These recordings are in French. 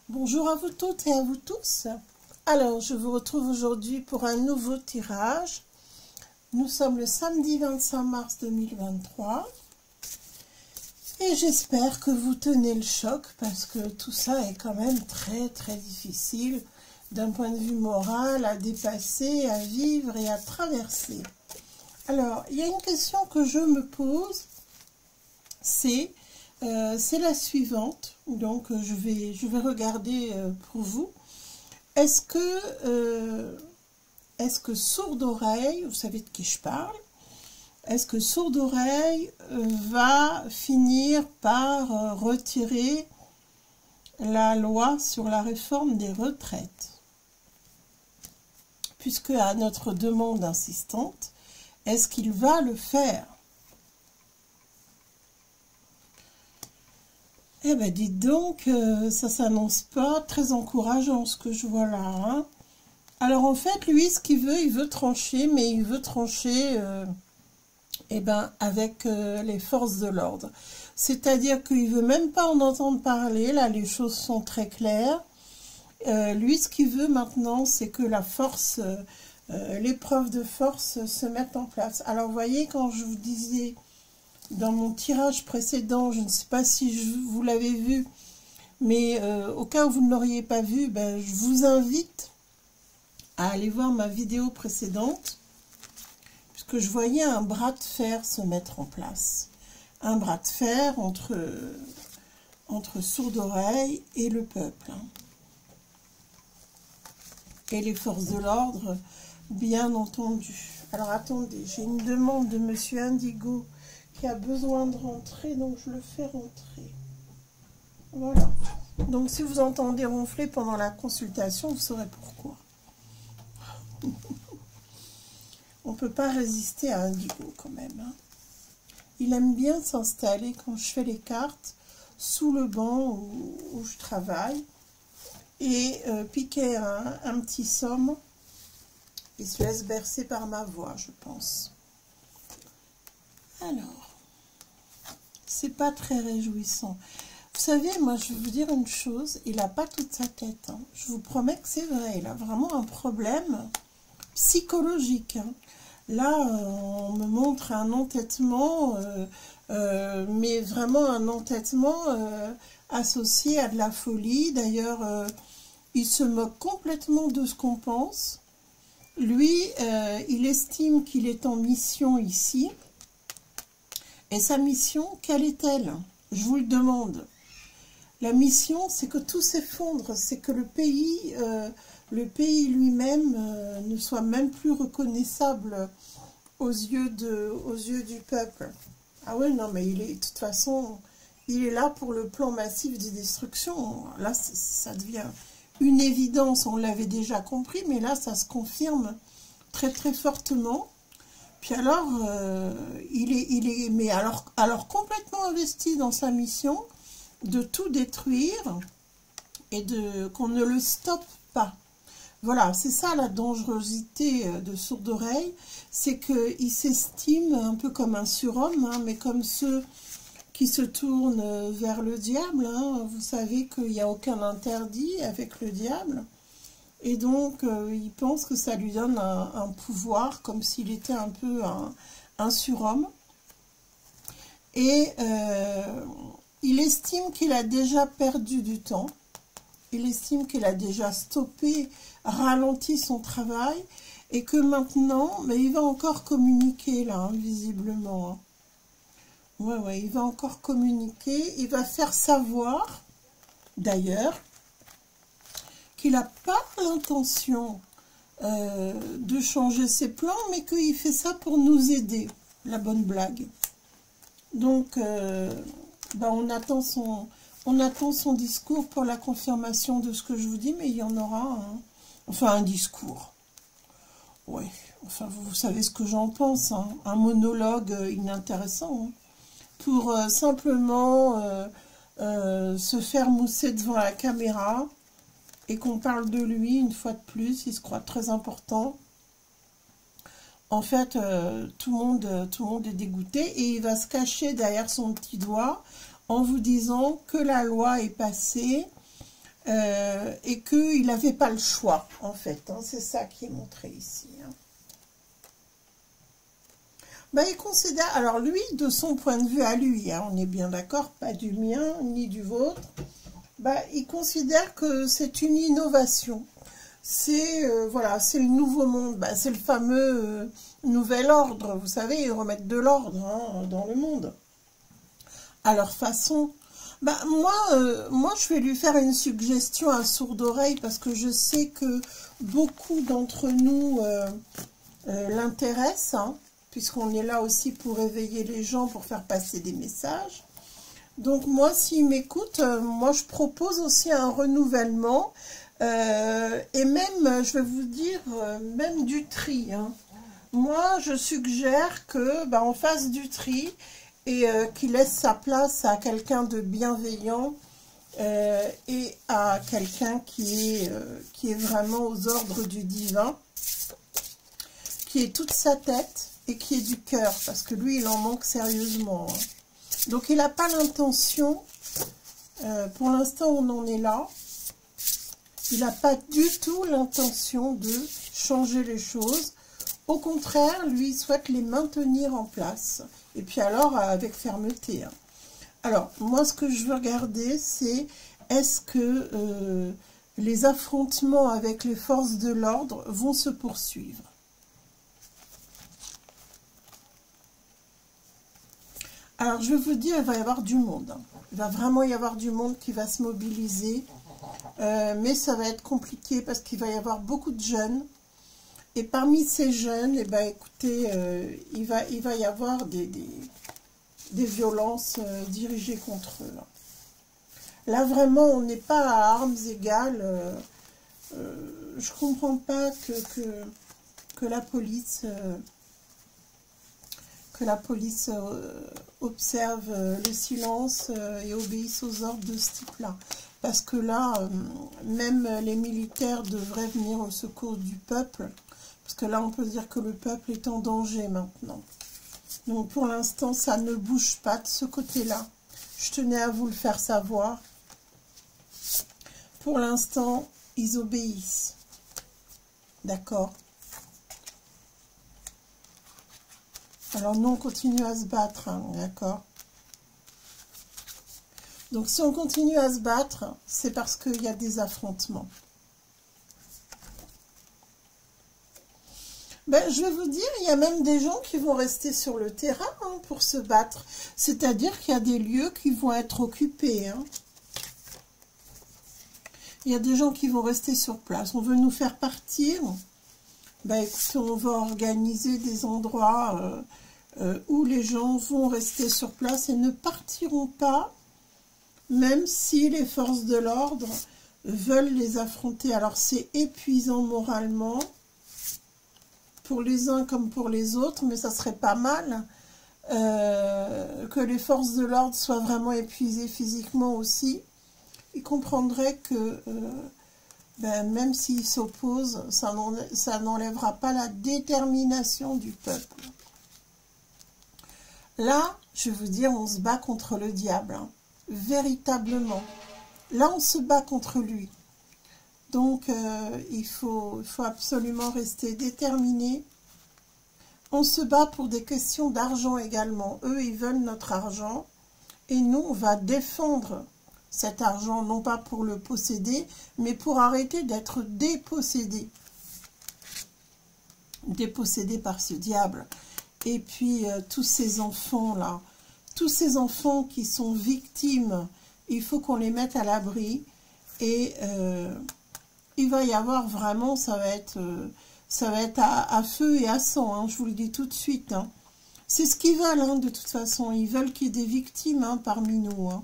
Bonjour à vous toutes et à vous tous. Alors, je vous retrouve aujourd'hui pour un nouveau tirage. Nous sommes le samedi 25 mars 2023. Et j'espère que vous tenez le choc parce que tout ça est quand même très difficile d'un point de vue moral à dépasser, à vivre et à traverser. Alors, il y a une question que je me pose, c'est la suivante. Donc, je vais regarder pour vous. Est-ce que sourde oreille, vous savez de qui je parle, est-ce que sourde oreille va finir par retirer la loi sur la réforme des retraites? Puisque à notre demande insistante, est-ce qu'il va le faire? Eh bien, dites donc, ça s'annonce pas très encourageant ce que je vois là. Hein. Alors, en fait, lui, ce qu'il veut, il veut trancher, mais il veut trancher avec les forces de l'ordre. C'est-à-dire qu'il ne veut même pas en entendre parler. Là, les choses sont très claires. Lui, ce qu'il veut maintenant, c'est que la force, l'épreuve de force se mette en place. Alors, vous voyez, quand je vous disais... Dans mon tirage précédent, je ne sais pas si vous l'avez vu, mais au cas où vous ne l'auriez pas vu, je vous invite à aller voir ma vidéo précédente, puisque je voyais un bras de fer se mettre en place. Un bras de fer entre sourde-oreille et le peuple. Hein. Et les forces de l'ordre, bien entendu. Alors attendez, j'ai une demande de Monsieur Indigo qui a besoin de rentrer, donc je le fais rentrer. Voilà. Donc si vous entendez ronfler pendant la consultation, vous saurez pourquoi. On ne peut pas résister à Indigo quand même. Hein. Il aime bien s'installer quand je fais les cartes sous le banc où je travaille et piquer un petit somme. Il se laisse bercer par ma voix, je pense. Alors, c'est pas très réjouissant. Vous savez, moi, je vais vous dire une chose, il n'a pas toute sa tête. Hein. Je vous promets que c'est vrai, il a vraiment un problème psychologique. Hein. Là, on me montre un entêtement, mais vraiment un entêtement associé à de la folie. D'ailleurs, il se moque complètement de ce qu'on pense. Lui, il estime qu'il est en mission ici. Et sa mission, quelle est-elle? Je vous le demande. La mission, c'est que tout s'effondre, c'est que le pays lui-même ne soit même plus reconnaissable aux yeux du peuple. Ah oui, non, mais de toute façon, il est là pour le plan massif de destruction. Là, ça devient une évidence, on l'avait déjà compris, mais là, ça se confirme très fortement. Puis alors, mais alors complètement investi dans sa mission de tout détruire et qu'on ne le stoppe pas. Voilà, c'est ça la dangerosité de sourde-oreille, c'est qu'il s'estime un peu comme un surhomme, hein, mais comme ceux qui se tournent vers le diable. Hein. Vous savez qu'il n'y a aucun interdit avec le diable. Et donc, il pense que ça lui donne un pouvoir, comme s'il était un peu un surhomme. Et il estime qu'il a déjà perdu du temps. Il estime qu'il a déjà stoppé, ralenti son travail. Et que maintenant, mais il va encore communiquer, là, hein, visiblement. Hein. Ouais, il va encore communiquer. Il va faire savoir, d'ailleurs, qu'il n'a pas l'intention de changer ses plans, mais qu'il fait ça pour nous aider. La bonne blague. Donc, on attend son discours pour la confirmation de ce que je vous dis, mais il y en aura un. Enfin, un discours. Oui, enfin, vous savez ce que j'en pense. Hein. Un monologue inintéressant. Hein. Pour simplement se faire mousser devant la caméra et qu'on parle de lui une fois de plus, il se croit très important. En fait, tout le monde est dégoûté et il va se cacher derrière son petit doigt en vous disant que la loi est passée et qu'il n'avait pas le choix, en fait. Hein, c'est ça qui est montré ici. Hein. Ben, il considère, alors lui, de son point de vue à lui, hein, on est bien d'accord, pas du mien ni du vôtre, ben, il considère que c'est une innovation. C'est voilà, c'est le nouveau monde, ben, c'est le fameux nouvel ordre, vous savez, ils remettent de l'ordre hein, dans le monde. À leur façon. Bah, moi, je vais lui faire une suggestion à sourde oreille parce que je sais que beaucoup d'entre nous l'intéressent, hein, puisqu'on est là aussi pour éveiller les gens, pour faire passer des messages. Donc moi, s'il m'écoute, moi je propose aussi un renouvellement et même, je vais vous dire, même du tri. Hein. Moi, je suggère que bah, on fasse du tri et qu'il laisse sa place à quelqu'un de bienveillant et à quelqu'un qui est vraiment aux ordres du divin, qui est toute sa tête et qui est du cœur, parce que lui, il en manque sérieusement. Hein. Donc, il n'a pas l'intention, pour l'instant, on en est là, il n'a pas du tout l'intention de changer les choses. Au contraire, lui, il souhaite les maintenir en place. Et puis alors, avec fermeté. Hein. Alors, moi, ce que je veux regarder, c'est est-ce que les affrontements avec les forces de l'ordre vont se poursuivre. Alors, je vais vous dire, il va y avoir du monde. Hein. Il va vraiment y avoir du monde qui va se mobiliser. Mais ça va être compliqué parce qu'il va y avoir beaucoup de jeunes. Et parmi ces jeunes, eh ben, écoutez, il va y avoir des violences dirigées contre eux. Là, vraiment, on n'est pas à armes égales. Je ne comprends pas que la police, observe le silence et obéisse aux ordres de ce type-là. Parce que là, même les militaires devraient venir au secours du peuple. Parce que là, on peut dire que le peuple est en danger maintenant. Donc, pour l'instant, ça ne bouge pas de ce côté-là. Je tenais à vous le faire savoir. Pour l'instant, ils obéissent. D'accord? Alors, nous, on continue à se battre. Hein, d'accord? Donc, si on continue à se battre, c'est parce qu'il y a des affrontements. Ben, je vais vous dire, il y a même des gens qui vont rester sur le terrain hein, pour se battre. C'est-à-dire qu'il y a des lieux qui vont être occupés. Hein. Il y a des gens qui vont rester sur place. On veut nous faire partir. Ben, écoutez, on va organiser des endroits où les gens vont rester sur place et ne partiront pas, même si les forces de l'ordre veulent les affronter. Alors, c'est épuisant moralement, pour les uns comme pour les autres, mais ça serait pas mal que les forces de l'ordre soient vraiment épuisées physiquement aussi. Ils comprendraient que ben, même s'ils s'opposent, ça n'enlèvera pas la détermination du peuple. Là, je vais vous dire, on se bat contre le diable, hein, véritablement. Là, on se bat contre lui. Donc, il faut absolument rester déterminé. On se bat pour des questions d'argent également. Eux, ils veulent notre argent. Et nous, on va défendre cet argent, non pas pour le posséder, mais pour arrêter d'être dépossédé. Dépossédé par ce diable. Et puis, tous ces enfants-là, tous ces enfants qui sont victimes, il faut qu'on les mette à l'abri. Et il va y avoir vraiment, ça va être à feu et à sang, hein, je vous le dis tout de suite. Hein. C'est ce qu'ils veulent, hein, de toute façon. Ils veulent qu'il y ait des victimes hein, parmi nous. Hein.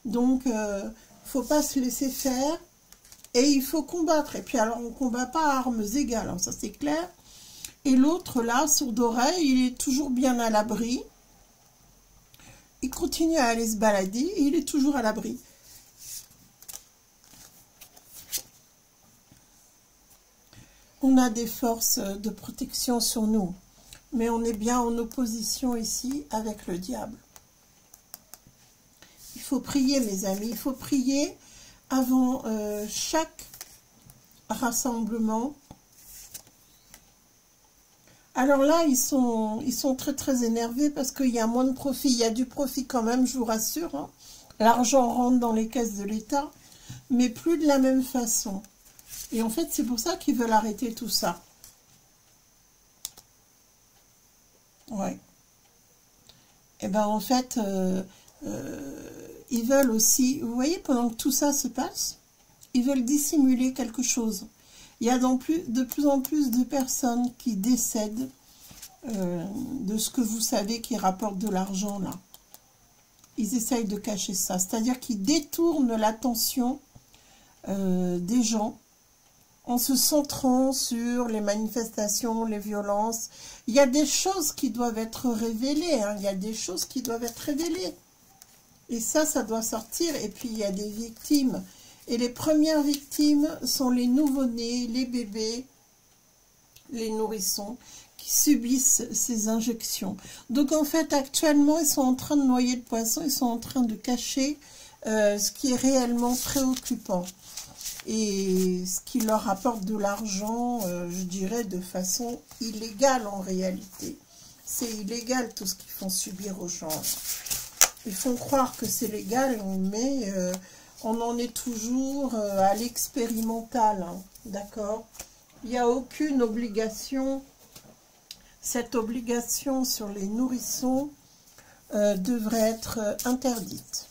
Donc, il ne faut pas se laisser faire. Et il faut combattre. Et puis, alors, on ne combat pas à armes égales, hein, ça c'est clair. Et l'autre, là, sourd d'oreille, il est toujours bien à l'abri. Il continue à aller se balader et il est toujours à l'abri. On a des forces de protection sur nous. Mais on est bien en opposition ici avec le diable. Il faut prier, mes amis. Il faut prier avant chaque rassemblement. Alors là, ils sont très très énervés parce qu'il y a moins de profit. Il y a du profit quand même, je vous rassure, hein. L'argent rentre dans les caisses de l'État, mais plus de la même façon. Et en fait, c'est pour ça qu'ils veulent arrêter tout ça. Ouais. Et ben en fait, ils veulent aussi, vous voyez, pendant que tout ça se passe, ils veulent dissimuler quelque chose. Il y a de plus en plus de personnes qui décèdent de ce que vous savez qui rapporte de l'argent là. Ils essayent de cacher ça, c'est-à-dire qu'ils détournent l'attention des gens en se centrant sur les manifestations, les violences. Il y a des choses qui doivent être révélées, hein. Il y a des choses qui doivent être révélées. Et ça doit sortir. Et puis, il y a des victimes. Et les premières victimes sont les nouveau-nés, les bébés, les nourrissons, qui subissent ces injections. Donc, en fait, actuellement, ils sont en train de noyer le poisson. Ils sont en train de cacher ce qui est réellement préoccupant. Et ce qui leur apporte de l'argent, je dirais, de façon illégale en réalité. C'est illégal tout ce qu'ils font subir aux gens. Ils font croire que c'est légal, mais on en est toujours à l'expérimental, hein, d'accord? Il n'y a aucune obligation. Cette obligation sur les nourrissons devrait être interdite.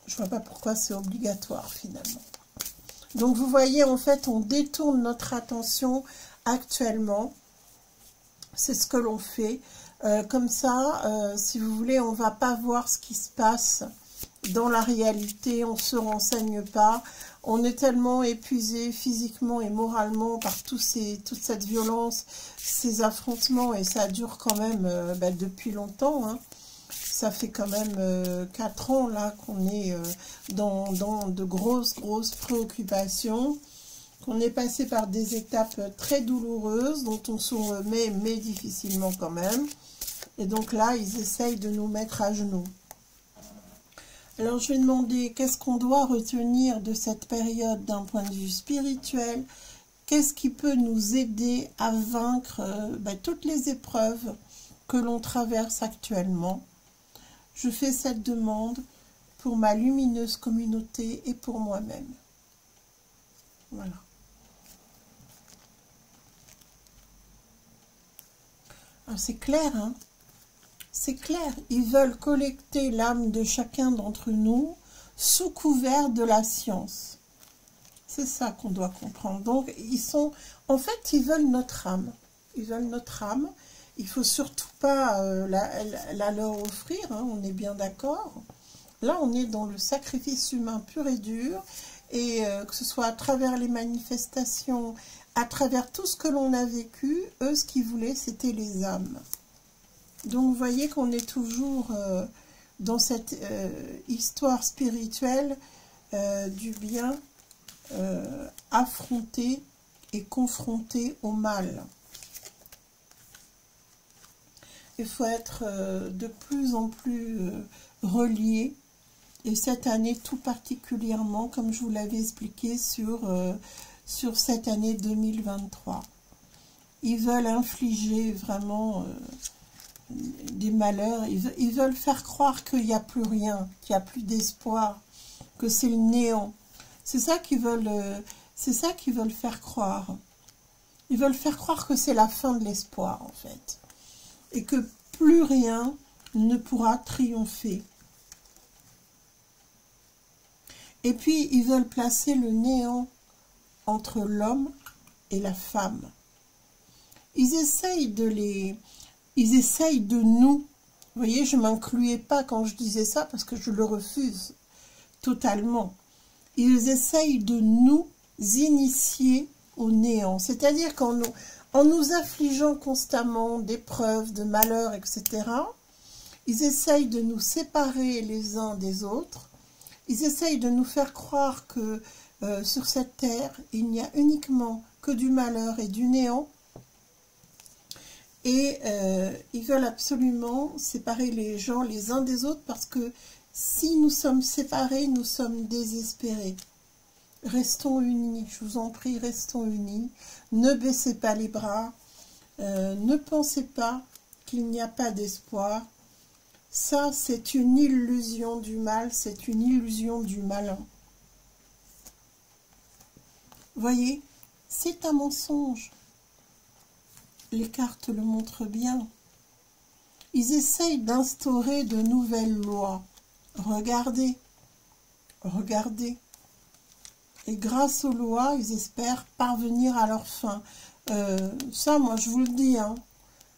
Je ne vois pas pourquoi c'est obligatoire finalement. Donc vous voyez, en fait, on détourne notre attention actuellement. C'est ce que l'on fait. Comme ça, si vous voulez, on ne va pas voir ce qui se passe dans la réalité. On ne se renseigne pas. On est tellement épuisé physiquement et moralement par toute cette violence, ces affrontements. Et ça dure quand même depuis longtemps, hein. Ça fait quand même 4 ans là qu'on est dans de grosses préoccupations, qu'on est passé par des étapes très douloureuses, dont on se remet, mais difficilement quand même. Et donc là, ils essayent de nous mettre à genoux. Alors je vais demander, qu'est-ce qu'on doit retenir de cette période d'un point de vue spirituel? Qu'est-ce qui peut nous aider à vaincre toutes les épreuves que l'on traverse actuellement? Je fais cette demande pour ma lumineuse communauté et pour moi-même. Voilà. Alors c'est clair, hein? C'est clair. Ils veulent collecter l'âme de chacun d'entre nous sous couvert de la science. C'est ça qu'on doit comprendre. Donc, en fait, ils veulent notre âme. Ils veulent notre âme. Il ne faut surtout pas la leur offrir, hein, on est bien d'accord. Là, on est dans le sacrifice humain pur et dur, et que ce soit à travers les manifestations, à travers tout ce que l'on a vécu, eux, ce qu'ils voulaient, c'était les âmes. Donc, vous voyez qu'on est toujours dans cette histoire spirituelle du bien affronté et confronté au mal. Il faut être de plus en plus relié, et cette année tout particulièrement, comme je vous l'avais expliqué sur cette année 2023. Ils veulent infliger vraiment des malheurs, ils veulent faire croire qu'il n'y a plus rien, qu'il n'y a plus d'espoir, que c'est le néant. C'est ça qu'ils veulent faire croire. Ils veulent faire croire que c'est la fin de l'espoir en fait. Et que plus rien ne pourra triompher. Et puis, ils veulent placer le néant entre l'homme et la femme. Ils essayent de nous. Vous voyez, je ne m'incluais pas quand je disais ça parce que je le refuse totalement. Ils essayent de nous initier au néant. C'est-à-dire qu'en nous affligeant constamment d'épreuves, de malheurs, etc., ils essayent de nous séparer les uns des autres. Ils essayent de nous faire croire que sur cette terre, il n'y a uniquement que du malheur et du néant. Et ils veulent absolument séparer les gens les uns des autres parce que Si nous sommes séparés, nous sommes désespérés. Restons unis, je vous en prie, restons unis. Ne baissez pas les bras. Ne pensez pas qu'il n'y a pas d'espoir. Ça, c'est une illusion du mal, c'est une illusion du malin. Voyez, c'est un mensonge. Les cartes le montrent bien. Ils essayent d'instaurer de nouvelles lois. Regardez, regardez. Et grâce aux lois, ils espèrent parvenir à leur fin. Ça, moi, je vous le dis, hein.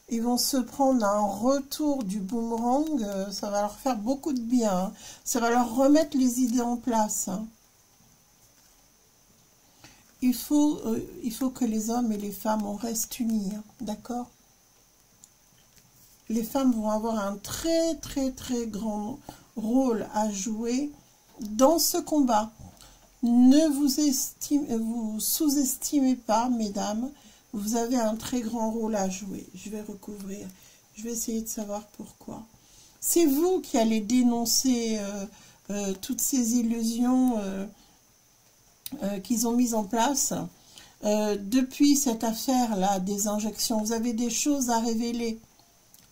Ils vont se prendre un retour du boomerang, ça va leur faire beaucoup de bien. Hein. Ça va leur remettre les idées en place. Hein. Il faut que les hommes et les femmes, on reste unis, hein, d'accord? Les femmes vont avoir un très, très, très grand rôle à jouer dans ce combat. Ne vous sous-estimez pas, mesdames. Vous avez un très grand rôle à jouer. Je vais recouvrir. Je vais essayer de savoir pourquoi. C'est vous qui allez dénoncer toutes ces illusions qu'ils ont mises en place. Depuis cette affaire-là des injections, vous avez des choses à révéler.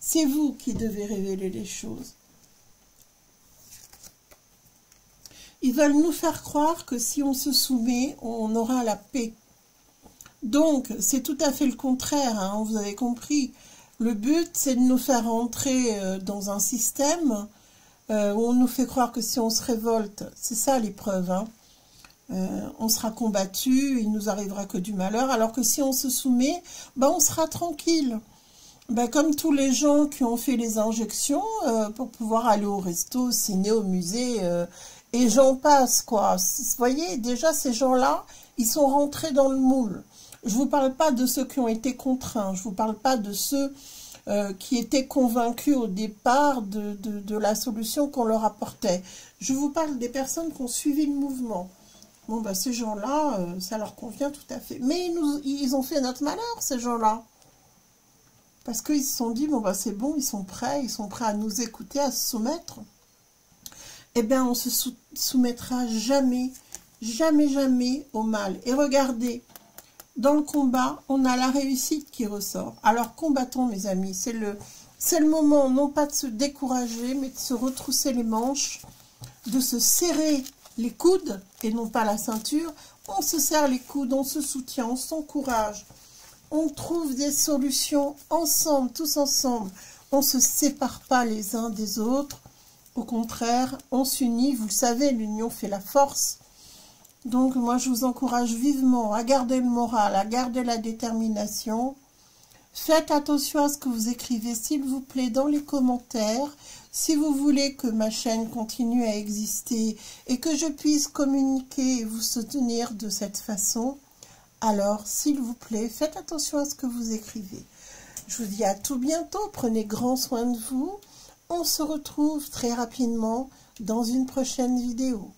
C'est vous qui devez révéler les choses. Ils veulent nous faire croire que si on se soumet, on aura la paix. Donc, c'est tout à fait le contraire, hein, vous avez compris. Le but, c'est de nous faire entrer dans un système où on nous fait croire que si on se révolte, c'est ça l'épreuve, hein, on sera combattu, il nous arrivera que du malheur, alors que si on se soumet, ben, on sera tranquille. Ben, comme tous les gens qui ont fait les injections pour pouvoir aller au resto, au ciné, au musée, et j'en passe, quoi. Vous voyez, déjà, ces gens-là, ils sont rentrés dans le moule. Je ne vous parle pas de ceux qui ont été contraints, je ne vous parle pas de ceux qui étaient convaincus au départ de la solution qu'on leur apportait. Je vous parle des personnes qui ont suivi le mouvement. Bon, ben, ces gens-là, ça leur convient tout à fait. Mais ils ont fait notre malheur, ces gens-là. Parce qu'ils se sont dit, bon, ben, c'est bon, ils sont prêts à nous écouter, à se soumettre. Eh bien, on ne se soumettra jamais, jamais, jamais au mal. Et regardez, dans le combat, on a la réussite qui ressort. Alors, combattons, mes amis. C'est le moment, non pas de se décourager, mais de se retrousser les manches, de se serrer les coudes, et non pas la ceinture. On se serre les coudes, on se soutient, on s'encourage. On trouve des solutions ensemble, tous ensemble. On ne se sépare pas les uns des autres. Au contraire, on s'unit. Vous le savez, l'union fait la force. Donc, moi, je vous encourage vivement à garder le moral, à garder la détermination. Faites attention à ce que vous écrivez, s'il vous plaît, dans les commentaires. Si vous voulez que ma chaîne continue à exister et que je puisse communiquer et vous soutenir de cette façon, alors, s'il vous plaît, faites attention à ce que vous écrivez. Je vous dis à tout bientôt. Prenez grand soin de vous. On se retrouve très rapidement dans une prochaine vidéo.